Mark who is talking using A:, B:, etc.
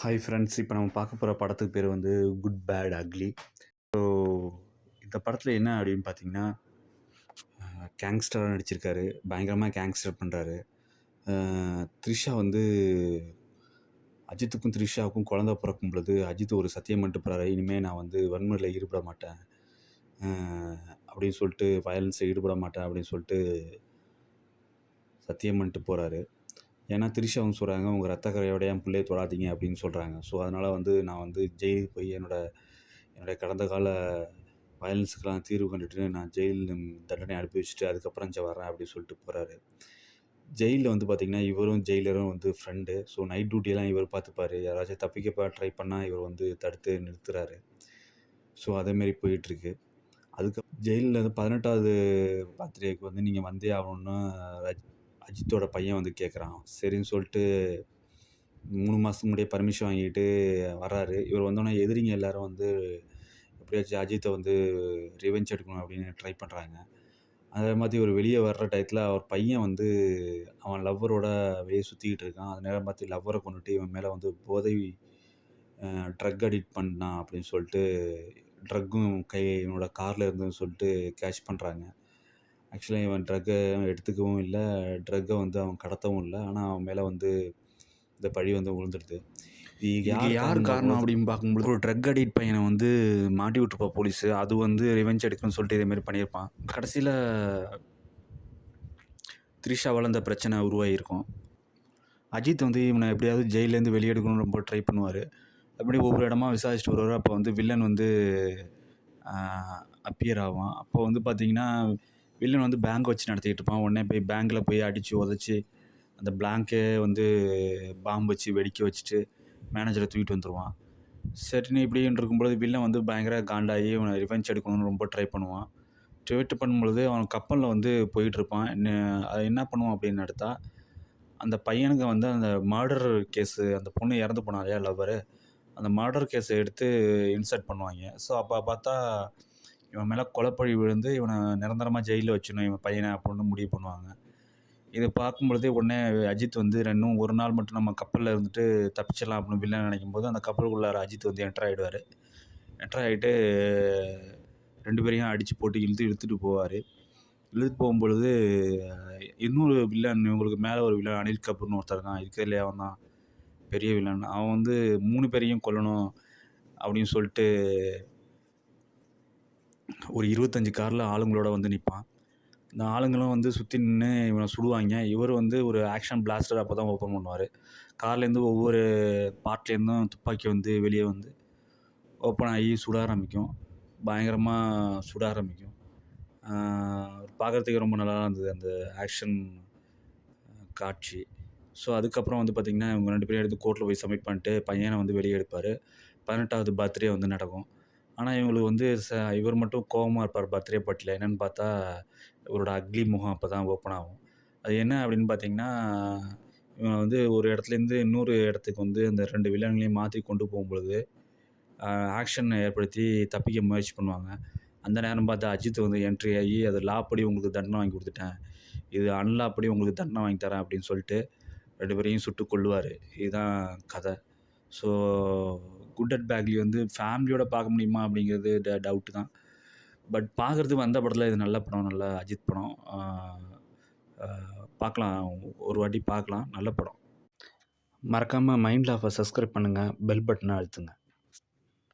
A: Hi friends! இப்போ நம்ம பார்க்க போகிற படத்துக்கு பேர் வந்து குட் பேட் அக்லி. ஸோ இந்த படத்தில் என்ன அப்படின்னு பார்த்தீங்கன்னா, கேங்ஸ்டராக நடிச்சிருக்காரு. பயங்கரமாக கேங்ஸ்டர் பண்ணுறாரு. த்ரிஷா வந்து அஜித்துக்கும் த்ரிஷாவுக்கும் குழந்த பிறக்கும் பொழுது அஜித் ஒரு சத்தியம் பண்ணிட்டு போகிறாரு, இனிமேல் நான் வந்து வன்முறையில் ஈடுபட மாட்டேன் அப்படின்னு சொல்லிட்டு, வயலன்ஸில் ஈடுபட மாட்டேன் அப்படின்னு சொல்லிட்டு சத்தியம் பண்ணிட்டு போகிறாரு. ஏன்னா த்ரிஷா அவங்க சொல்கிறாங்க, உங்கள் ரத்த கரையோட என் பிள்ளையை தொடாதீங்க அப்படின்னு சொல்கிறாங்க. ஸோ அதனால் வந்து நான் வந்து ஜெயிலுக்கு போய் என்னுடைய கடந்த கால வயலன்ஸுக்கெலாம் தீர்வு கண்டுட்டு நான் ஜெயில் தண்டனை அனுபவிச்சுட்டு அதுக்கப்புறம் வரேன் அப்படின்னு சொல்லிட்டு போகிறாரு. ஜெயிலில் வந்து பார்த்திங்கன்னா, இவரும் ஜெயிலரும் வந்து ஃப்ரெண்டு. ஸோ நைட் டியூட்டியெல்லாம் இவர் பார்த்துப்பார். யாராச்சும் தப்பிக்க ட்ரை பண்ணால் இவர் வந்து தடுத்து நிறுத்துறாரு. ஸோ அதேமாரி போயிட்டுருக்கு. ஜெயிலில் வந்து 18வது பர்த்டேக்கு வந்து நீங்கள் வந்தே ஆகணுன்னு அஜித்தோட பையன் வந்து கேட்குறான். சரின்னு சொல்லிட்டு 3 மாதத்துக்கு முன்னாடியே பர்மிஷன் வாங்கிட்டு வர்றாரு. இவர் வந்தோடனே எதிரிங்க எல்லோரும் வந்து எப்படியாச்சும் அஜித்தை வந்து ரிவெஞ்ச் எடுக்கணும் அப்படின்னு ட்ரை பண்ணுறாங்க. அதே மாதிரி ஒரு வெளியே வர்ற டயத்தில் அவர் பையன் வந்து அவன் லவ்வரோட வெளியே சுற்றிக்கிட்டு இருக்கான். அது நேரம் பார்த்து லவ்வரை கொண்டுட்டு இவன் மேலே வந்து போதை ட்ரக் அடிக்ட் பண்ணான் அப்படின்னு சொல்லிட்டு ட்ரக்கும் இவனோட காரில் இருந்துன்னு சொல்லிட்டு கேட்ச் பண்ணுறாங்க. ஆக்சுவலாக இவன் ட்ரக்கை எடுத்துக்கவும் இல்லை, ட்ரக்கை வந்து அவன் கடத்தவும் இல்லை. ஆனால் அவன் மேலே வந்து இந்த பழி வந்து விழுந்துடுது. இதுக்கு யார் காரணம் அப்படின்னு பார்க்கும்போது, ஒரு ட்ரக் அடிக்ட் பையனை வந்து மாட்டி விட்டுருப்பா போலீஸு. அது வந்து ரிவெஞ்ச் எடுக்கணும்னு சொல்லிட்டு இதேமாரி பண்ணியிருப்பான். கடைசியில் த்ரிஷாவால் அந்த பிரச்சனை உருவாகியிருக்கும். அஜித் வந்து இவனை எப்படியாவது ஜெயிலேருந்து வெளியே எடுக்கணும்னு ரொம்ப ட்ரை பண்ணுவார். அப்படி ஒவ்வொரு இடமா விசாரிச்சுட்டு வருவார். அப்போ வந்து வில்லன் வந்து அப்பியர் ஆவான். அப்போ வந்து பார்த்திங்கன்னா, வில்லன் வந்து பேங்க் வச்சு நடத்திக்கிட்டு இருப்பான். உடனே போய் பேங்க்கில் போய் அடித்து உதச்சி அந்த பிளாங்கே வந்து பாம்பு வச்சு வெடிக்க வச்சுட்டு மேனேஜரை தூக்கிட்டு வந்துடுவான். சரின்னு இப்படின்னு இருக்கும்பொழுது வில்லன் வந்து பயங்கர காண்டாகி இவனை ரிவெஞ்ச் எடுக்கணும்னு ரொம்ப ட்ரை பண்ணுவான். ட்ரை பண்ணும்பொழுது அவன் கப்பலில் வந்து போயிட்டுருப்பான். அது என்ன பண்ணுவான் அப்படின்னு எடுத்தால், அந்த பையனுக்கு வந்து அந்த மர்டர் கேஸு, அந்த பொண்ணு இறந்து போனா இல்லையா லவ்வரு, அந்த மர்டர் கேஸை எடுத்து இன்சர்ட் பண்ணுவாங்க. ஸோ அப்போ பார்த்தா இவன் மேலே கொலைப்பழி விழுந்து இவனை நிரந்தரமாக ஜெயிலில் வச்சிடணும் இவன் பையனை அப்படின்னு முடிவு பண்ணுவாங்க. இதை பார்க்கும்பொழுதே உடனே அஜித் வந்து இன்னும் ஒரு நாள் மட்டும் நம்ம கப்பலில் இருந்துட்டு தப்பிச்சிடலாம் அப்படின்னு வில்லன் நினைக்கும்போது அந்த கப்பலுக்குள்ளார அஜித் வந்து என்டர் ஆகிடுவார். என்டர் ஆகிட்டு 2 பேரையும் அடித்து போட்டு இழுத்துட்டு போவார். இழுத்துட்டு போகும்பொழுது இன்னொரு வில்லன், இவங்களுக்கு மேலே ஒரு வில்லன் அனில் கபூர்னு ஒருத்தர் இருக்கான். இருக்கிறதுலே அவன் தான் பெரிய வில்லன். அவன் வந்து 3 பேரையும் கொல்லணும் அப்படின்னு சொல்லிட்டு ஒரு 25 காரில் ஆளுங்களோட வந்து நிற்பான். இந்த ஆளுங்களும் வந்து சுற்றி நின்று இவனை சுடுவாங்க. இவர் வந்து ஒரு ஆக்ஷன் பிளாஸ்டர் அப்போ தான் ஓப்பன் பண்ணுவார். கார்லேருந்து ஒவ்வொரு பார்ட்லேருந்தும் துப்பாக்கி வந்து வெளியே வந்து ஓப்பன் ஆகி சுட ஆரம்பிக்கும். பயங்கரமாக சுட ஆரம்பிக்கும். பார்க்குறதுக்கு ரொம்ப நல்லா இருந்தது அந்த ஆக்ஷன் காட்சி. ஸோ அதுக்கப்புறம் வந்து பார்த்திங்கன்னா, இவங்க 2 பேரும் எடுத்து கோர்ட்டில் போய் சப்மிட் பண்ணிட்டு பையனை வந்து வெளியே எடுப்பார். 18வது பர்த்டே வந்து நடக்கும். ஆனால் இவங்களுக்கு வந்து இவர் மட்டும் கோவமாக இருப்பார் பர்த்டே பார்ட்டியில். என்னென்னு பார்த்தா இவரோட அக்லி முகம் அப்போ தான் ஓப்பன் ஆகும். அது என்ன அப்படின்னு பார்த்தீங்கன்னா, இவன் வந்து ஒரு இடத்துலேருந்து இன்னொரு இடத்துக்கு வந்து அந்த 2 வில்லன்களையும் மாற்றி கொண்டு போகும்பொழுது ஆக்ஷன் ஏற்படுத்தி தப்பிக்க முயற்சி பண்ணுவாங்க. அந்த நேரம் பார்த்து அஜித் வந்து என்ட்ரி ஆகி, அது லா படி உங்களுக்கு தண்டனை வாங்கி கொடுத்துட்டேன், இது அன்லா படி உங்களுக்கு தண்டனை வாங்கி தரேன் அப்படின்னு சொல்லிட்டு 2 பேரையும் சுட்டு கொல்லுவார். இதுதான் கதை. ஸோ குட் அட் பேக்லி வந்து ஃபேமிலியோட பார்க்க முடியுமா அப்படிங்கிறது டவுட்டு தான். பட் பார்க்குறதுக்கு வந்த படத்தில் இது நல்ல படம், நல்ல அஜித் படம். பார்க்கலாம், ஒரு வாட்டி பார்க்கலாம், நல்ல படம். மறக்காமல் மைண்ட் லாஃபை சப்ஸ்கிரைப் பண்ணுங்கள், பெல் பட்டனை அழுத்துங்க.